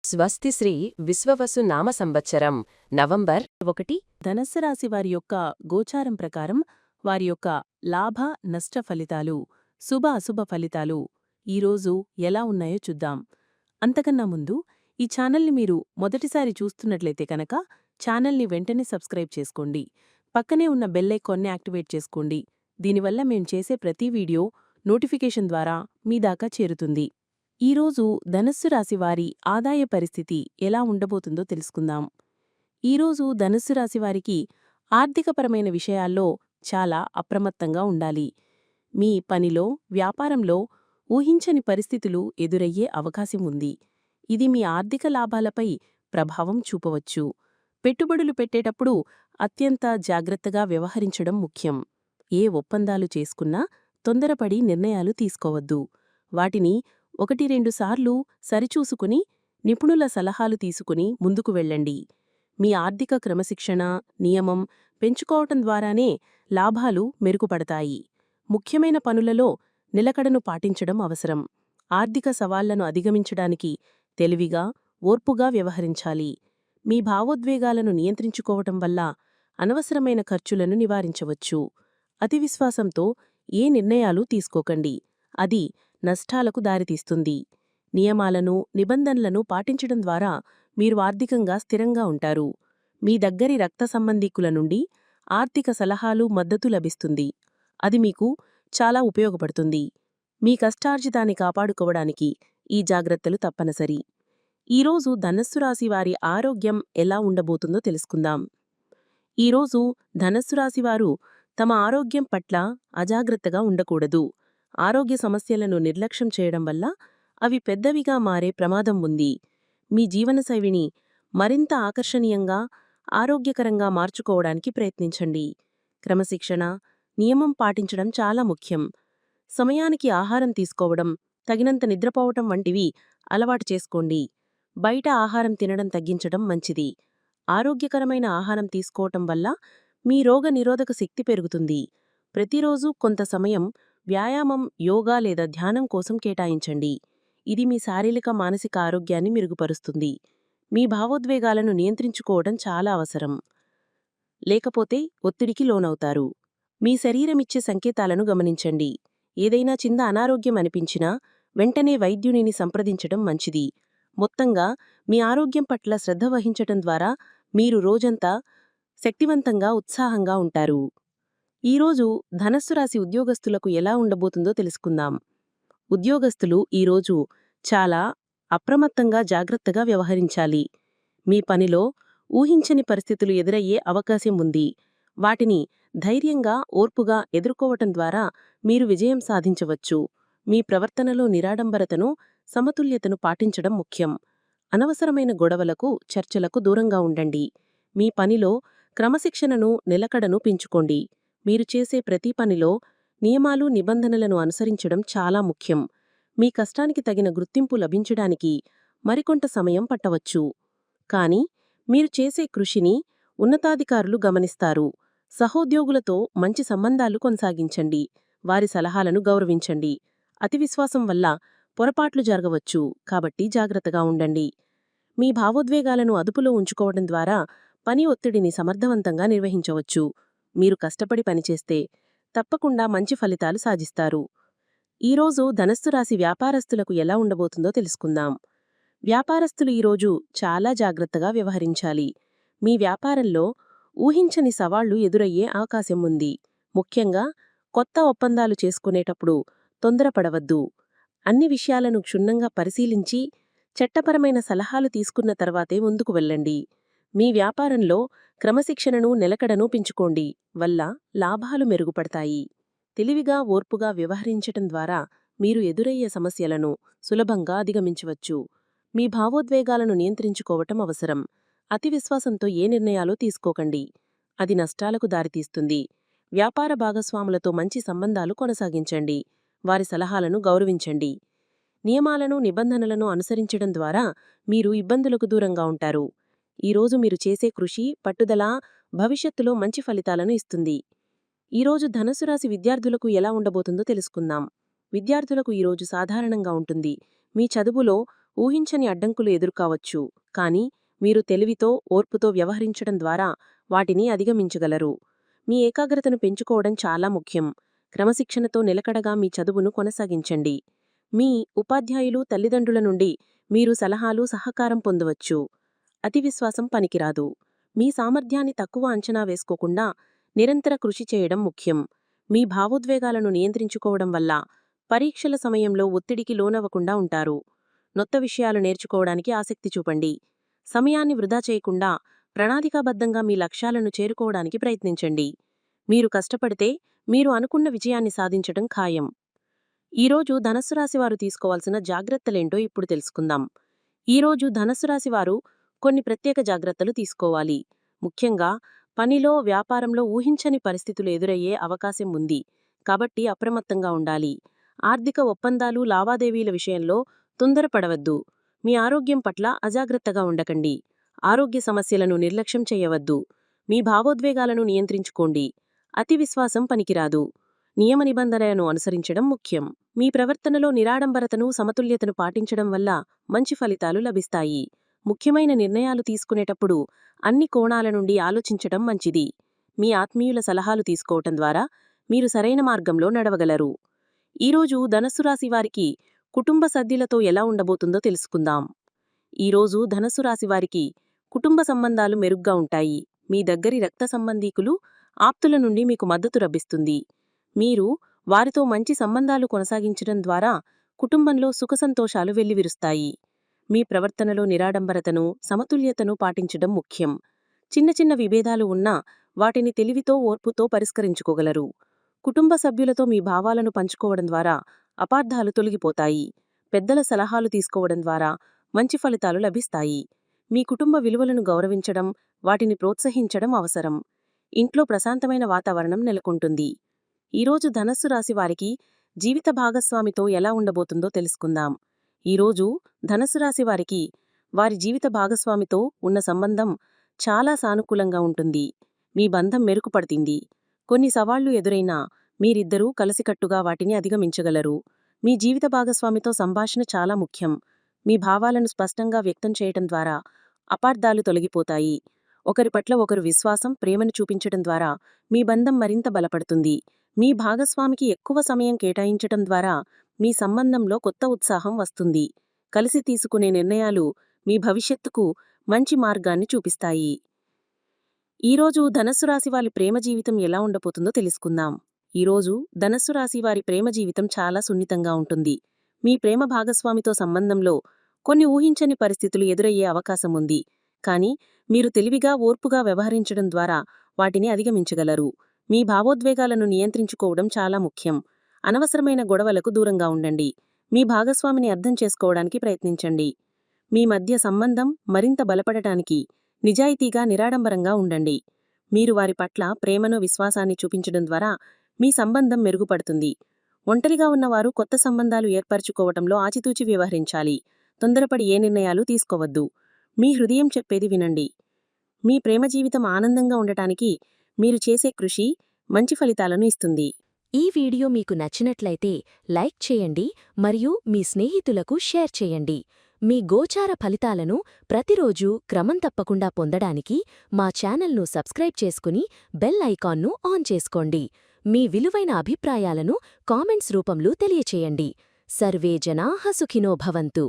స్వస్తి శ్రీ విశ్వవసు నామ సంవత్సరం నవంబర్ 1 ధనస్సు రాశి వారి యొక్క గోచారం ప్రకారం వారి యొక్క లాభ నష్ట ఫలితాలు శుభ అశుభ ఫలితాలు ఈరోజు ఎలా ఉన్నాయో చూద్దాం. అంతకన్నా ముందు ఈ ఛానల్ని మీరు మొదటిసారి చూస్తున్నట్లయితే కనుక ఛానల్ని వెంటనే సబ్స్క్రైబ్ చేసుకోండి. పక్కనే ఉన్న బెల్ ఐకాన్ని యాక్టివేట్ చేసుకోండి. దీనివల్ల మేం చేసే ప్రతి వీడియో నోటిఫికేషన్ ద్వారా మీ దాకా చేరుతుంది. ఈరోజు ధనస్సు రాశి వారి ఆదాయ పరిస్థితి ఎలా ఉండబోతుందో తెలుసుకుందాం. ఈరోజు ధనస్సు రాశి వారికి ఆర్థికపరమైన విషయాల్లో చాలా అప్రమత్తంగా ఉండాలి. మీ పనిలో, వ్యాపారంలో ఊహించని పరిస్థితులు ఎదురయ్యే అవకాశం ఉంది. ఇది మీ ఆర్థిక లాభాలపై ప్రభావం చూపవచ్చు. పెట్టుబడులు పెట్టేటప్పుడు అత్యంత జాగ్రత్తగా వ్యవహరించడం ముఖ్యం. ఏ ఒప్పందాలు చేసుకున్నా తొందరపడి నిర్ణయాలు తీసుకోవద్దు. వాటిని 1-2 సార్లు సరిచూసుకుని నిపుణుల సలహాలు తీసుకుని ముందుకు వెళ్ళండి. మీ ఆర్థిక క్రమశిక్షణ, నియమం పెంచుకోవటం ద్వారానే లాభాలు మెరుగుపడతాయి. ముఖ్యమైన పనులలో నిలకడను పాటించడం అవసరం. ఆర్థిక సవాళ్లను అధిగమించడానికి తెలివిగా, ఓర్పుగా వ్యవహరించాలి. మీ భావోద్వేగాలను నియంత్రించుకోవటం వల్ల అనవసరమైన ఖర్చులను నివారించవచ్చు. అతి విశ్వాసంతో ఏ నిర్ణయాలు తీసుకోకండి. అది నష్టాలకు దారితీస్తుంది. నియమాలను, నిబంధనలను పాటించడం ద్వారా మీరు ఆర్థికంగా స్థిరంగా ఉంటారు. మీ దగ్గరి రక్త సంబంధీకుల నుండి ఆర్థిక సలహాలు, మద్దతు లభిస్తుంది. అది మీకు చాలా ఉపయోగపడుతుంది. మీ కష్టార్జితాన్ని కాపాడుకోవడానికి ఈ జాగ్రత్తలు తప్పనిసరి. ఈరోజు ధనస్సు రాశి వారి ఆరోగ్యం ఎలా ఉండబోతుందో తెలుసుకుందాం. ఈరోజు ధనస్సు రాశివారు తమ ఆరోగ్యం పట్ల అజాగ్రత్తగా ఉండకూడదు. ఆరోగ్య సమస్యలను నిర్లక్ష్యం చేయడం వల్ల అవి పెద్దవిగా మారే ప్రమాదం ఉంది. మీ జీవనశైలిని మరింత ఆకర్షణీయంగా, ఆరోగ్యకరంగా మార్చుకోవడానికి ప్రయత్నించండి. క్రమశిక్షణ, నియమం పాటించడం చాలా ముఖ్యం. సమయానికి ఆహారం తీసుకోవడం, తగినంత నిద్రపోవటం వంటివి అలవాటు చేసుకోండి. బయట ఆహారం తినడం తగ్గించడం మంచిది. ఆరోగ్యకరమైన ఆహారం తీసుకోవటం వల్ల మీ రోగ నిరోధక శక్తి పెరుగుతుంది. ప్రతిరోజూ కొంత సమయం వ్యాయామం, యోగా లేదా ధ్యానం కోసం కేటాయించండి. ఇది మీ శారీరక, మానసిక ఆరోగ్యాన్ని మెరుగుపరుస్తుంది. మీ భావోద్వేగాలను నియంత్రించుకోవడం చాలా అవసరం. లేకపోతే ఒత్తిడికి లోనవుతారు. మీ శరీరమిచ్చే సంకేతాలను గమనించండి. ఏదైనా చిన్న అనారోగ్యం అనిపించినా వెంటనే వైద్యునిని సంప్రదించడం మంచిది. మొత్తంగా మీ ఆరోగ్యం పట్ల శ్రద్ధ వహించటం ద్వారా మీరు రోజంతా శక్తివంతంగా, ఉత్సాహంగా ఉంటారు. ఈరోజు ధనస్సు రాశి ఉద్యోగస్తులకు ఎలా ఉండబోతుందో తెలుసుకుందాం. ఉద్యోగస్తులు ఈరోజు చాలా అప్రమత్తంగా, జాగ్రత్తగా వ్యవహరించాలి. మీ పనిలో ఊహించని పరిస్థితులు ఎదురయ్యే అవకాశం ఉంది. వాటిని ధైర్యంగా, ఓర్పుగా ఎదుర్కోవటం ద్వారా మీరు విజయం సాధించవచ్చు. మీ ప్రవర్తనలో నిరాడంబరతను, సమతుల్యతను పాటించడం ముఖ్యం. అనవసరమైన గొడవలకు, చర్చలకు దూరంగా ఉండండి. మీ పనిలో క్రమశిక్షణను, నిలకడను పెంచుకోండి. మీరు చేసే ప్రతి పనిలో నియమాలు, నిబంధనలను అనుసరించడం చాలా ముఖ్యం. మీ కష్టానికి తగిన గుర్తింపు లభించడానికి మరికొంత సమయం పట్టవచ్చు. కానీ మీరు చేసే కృషిని ఉన్నతాధికారులు గమనిస్తారు. సహోద్యోగులతో మంచి సంబంధాలు కొనసాగించండి. వారి సలహాలను గౌరవించండి. అతి విశ్వాసం వల్ల పొరపాట్లు జరగవచ్చు, కాబట్టి జాగ్రత్తగా ఉండండి. మీ భావోద్వేగాలను అదుపులో ఉంచుకోవడం ద్వారా పని ఒత్తిడిని సమర్థవంతంగా నిర్వహించవచ్చు. మీరు కష్టపడి పనిచేస్తే తప్పకుండా మంచి ఫలితాలు సాధిస్తారు. ఈరోజు ధనస్సు రాశి వ్యాపారస్తులకు ఎలా ఉండబోతుందో తెలుసుకుందాం. వ్యాపారస్తులు ఈరోజు చాలా జాగ్రత్తగా వ్యవహరించాలి. మీ వ్యాపారంలో ఊహించని సవాళ్లు ఎదురయ్యే అవకాశం ఉంది. ముఖ్యంగా కొత్త ఒప్పందాలు చేసుకునేటప్పుడు తొందరపడవద్దు. అన్ని విషయాలను క్షుణ్ణంగా పరిశీలించి చట్టపరమైన సలహాలు తీసుకున్న తర్వాతే ముందుకు వెళ్ళండి. మీ వ్యాపారంలో క్రమశిక్షణను, నిలకడను పెంచుకోండి వల్ల లాభాలు మెరుగుపడతాయి. తెలివిగా, ఓర్పుగా వ్యవహరించటం ద్వారా మీరు ఎదురయ్యే సమస్యలను సులభంగా అధిగమించవచ్చు. మీ భావోద్వేగాలను నియంత్రించుకోవటం అవసరం. అతి విశ్వాసంతో ఏ నిర్ణయాలు తీసుకోకండి. అది నష్టాలకు దారితీస్తుంది. వ్యాపార భాగస్వాములతో మంచి సంబంధాలు కొనసాగించండి. వారి సలహాలను గౌరవించండి. నియమాలను, నిబంధనలను అనుసరించడం ద్వారా మీరు ఇబ్బందులకు దూరంగా ఉంటారు. ఈరోజు మీరు చేసే కృషి, పట్టుదల భవిష్యత్తులో మంచి ఫలితాలను ఇస్తుంది. ఈరోజు ధనుసు రాశి విద్యార్థులకు ఎలా ఉండబోతుందో తెలుసుకుందాం. విద్యార్థులకు ఈరోజు సాధారణంగా ఉంటుంది. మీ చదువులో ఊహించని అడ్డంకులు ఎదురుకావచ్చు, కానీ మీరు తెలివితో, ఓర్పుతో వ్యవహరించడం ద్వారా వాటిని అధిగమించగలరు. మీ ఏకాగ్రతను పెంచుకోవడం చాలా ముఖ్యం. క్రమశిక్షణతో నిలకడగా మీ చదువును కొనసాగించండి. మీ ఉపాధ్యాయులు, తల్లిదండ్రుల నుండి మీరు సలహాలు, సహకారం పొందవచ్చు. అతి విశ్వాసం పనికిరాదు. మీ సామర్థ్యాన్ని తక్కువ అంచనా వేసుకోకుండా నిరంతర కృషి చేయడం ముఖ్యం. మీ భావోద్వేగాలను నియంత్రించుకోవడం వల్ల పరీక్షల సమయంలో ఒత్తిడికి లోనవ్వకుండా ఉంటారు. నొత్త విషయాలు నేర్చుకోవడానికి ఆసక్తి చూపండి. సమయాన్ని వృధా చేయకుండా ప్రణాళికాబద్ధంగా మీ లక్ష్యాలను చేరుకోవడానికి ప్రయత్నించండి. మీరు కష్టపడితే మీరు అనుకున్న విజయాన్ని సాధించడం ఖాయం. ఈరోజు ధనస్సు రాశివారు తీసుకోవాల్సిన జాగ్రత్తలేంటో ఇప్పుడు తెలుసుకుందాం. ఈరోజు ధనస్సు రాశివారు కొన్ని ప్రత్యేక జాగ్రత్తలు తీసుకోవాలి. ముఖ్యంగా పనిలో, వ్యాపారంలో ఊహించని పరిస్థితులు ఎదురయ్యే అవకాశం ఉంది. కాబట్టి అప్రమత్తంగా ఉండాలి. ఆర్థిక ఒప్పందాలు, లావాదేవీల విషయంలో తొందరపడవద్దు. మీ ఆరోగ్యం పట్ల అజాగ్రత్తగా ఉండకండి. ఆరోగ్య సమస్యలను నిర్లక్ష్యం చేయవద్దు. మీ భావోద్వేగాలను నియంత్రించుకోండి. అతి విశ్వాసం పనికిరాదు. నియమ నిబంధనలను అనుసరించడం ముఖ్యం. మీ ప్రవర్తనలో నిరాడంబరతను, సమతుల్యతను పాటించడం వల్ల మంచి ఫలితాలు లభిస్తాయి. ముఖ్యమైన నిర్ణయాలు తీసుకునేటప్పుడు అన్ని కోణాల నుండి ఆలోచించడం మంచిది. మీ ఆత్మీయుల సలహాలు తీసుకోవటం ద్వారా మీరు సరైన మార్గంలో నడవగలరు. ఈరోజు ధనస్సు రాశి వారికి కుటుంబ సభ్యులతో ఎలా ఉండబోతుందో తెలుసుకుందాం. ఈరోజు ధనస్సు రాశి వారికి కుటుంబ సంబంధాలు మెరుగ్గా ఉంటాయి. మీ దగ్గరి రక్త సంబంధీకులు, ఆప్తుల నుండి మీకు మద్దతు లభిస్తుంది. మీరు వారితో మంచి సంబంధాలు కొనసాగించడం ద్వారా కుటుంబంలో సుఖసంతోషాలు వెల్లివిరుస్తాయి. మీ ప్రవర్తనలో నిరాడంబరతను, సమతుల్యతను పాటించడం ముఖ్యం. చిన్న చిన్న విభేదాలు ఉన్నా వాటిని తెలివితో, ఓర్పుతో పరిష్కరించుకోగలరు. కుటుంబ సభ్యులతో మీ భావాలను పంచుకోవడం ద్వారా అపార్థాలు తొలగిపోతాయి. పెద్దల సలహాలు తీసుకోవడం ద్వారా మంచి ఫలితాలు లభిస్తాయి. మీ కుటుంబ విలువలను గౌరవించడం, వాటిని ప్రోత్సహించడం అవసరం. ఇంట్లో ప్రశాంతమైన వాతావరణం నెలకొంటుంది. ఈరోజు ధనస్సు రాశి వారికి జీవిత భాగస్వామితో ఎలా ఉండబోతుందో తెలుసుకుందాం. ఈరోజు ధనస్సు రాశి వారికి వారి జీవిత భాగస్వామితో ఉన్న సంబంధం చాలా సానుకూలంగా ఉంటుంది. మీ బంధం మెరుగుపడుతుంది. కొన్ని సవాళ్లు ఎదురైనా మీరిద్దరూ కలిసికట్టుగా వాటిని అధిగమించగలరు. మీ జీవిత భాగస్వామితో సంభాషణ చాలా ముఖ్యం. మీ భావాలను స్పష్టంగా వ్యక్తం చేయటం ద్వారా అపార్థాలు తొలగిపోతాయి. ఒకరి పట్ల ఒకరు విశ్వాసం, ప్రేమను చూపించడం ద్వారా మీ బంధం మరింత బలపడుతుంది. మీ భాగస్వామికి ఎక్కువ సమయం కేటాయించటం ద్వారా మీ సంబంధంలో కొత్త ఉత్సాహం వస్తుంది. కలిసి తీసుకునే నిర్ణయాలు మీ భవిష్యత్తుకు మంచి మార్గాన్ని చూపిస్తాయి. ఈరోజు ధనస్సు రాశి వారి ప్రేమ జీవితం ఎలా ఉండబోతుందో తెలుసుకుందాం. ఈరోజు ధనస్సు రాశి వారి ప్రేమ జీవితం చాలా సున్నితంగా ఉంటుంది. మీ ప్రేమ భాగస్వామితో సంబంధంలో కొన్ని ఊహించని పరిస్థితులు ఎదురయ్యే అవకాశం ఉంది. కానీ మీరు తెలివిగా, ఓర్పుగా వ్యవహరించడం ద్వారా వాటిని అధిగమించగలరు. మీ భావోద్వేగాలను నియంత్రించుకోవడం చాలా ముఖ్యం. అనవసరమైన గొడవలకు దూరంగా ఉండండి. మీ భాగస్వామిని అర్థం చేసుకోవడానికి ప్రయత్నించండి. మీ మధ్య సంబంధం మరింత బలపడటానికి నిజాయితీగా, నిరాడంబరంగా ఉండండి. మీరు వారి పట్ల ప్రేమను, విశ్వాసాన్ని చూపించడం ద్వారా మీ సంబంధం మెరుగుపడుతుంది. ఒంటరిగా ఉన్నవారు కొత్త సంబంధాలు ఏర్పరచుకోవటంలో ఆచితూచి వ్యవహరించాలి. తొందరపడి ఏ నిర్ణయాలు తీసుకోవద్దు. మీ హృదయం చెప్పేది వినండి. మీ ప్రేమ జీవితం ఆనందంగా ఉండటానికి మీరు చేసే కృషి మంచి ఫలితాలను ఇస్తుంది. ఈ వీడియో మీకు నచ్చినట్లయితే లైక్ చేయండి మరియు మీ స్నేహితులకు షేర్ చేయండి. మీ గోచార ఫలితాలను ప్రతిరోజూ క్రమం తప్పకుండా పొందడానికి మా ఛానల్ను సబ్స్క్రైబ్ చేసుకుని బెల్ ఐకాన్ను ఆన్ చేసుకోండి. మీ విలువైన అభిప్రాయాలను కామెంట్స్ రూపంలో తెలియచేయండి. సర్వే జనాః సుఖినో భవంతు.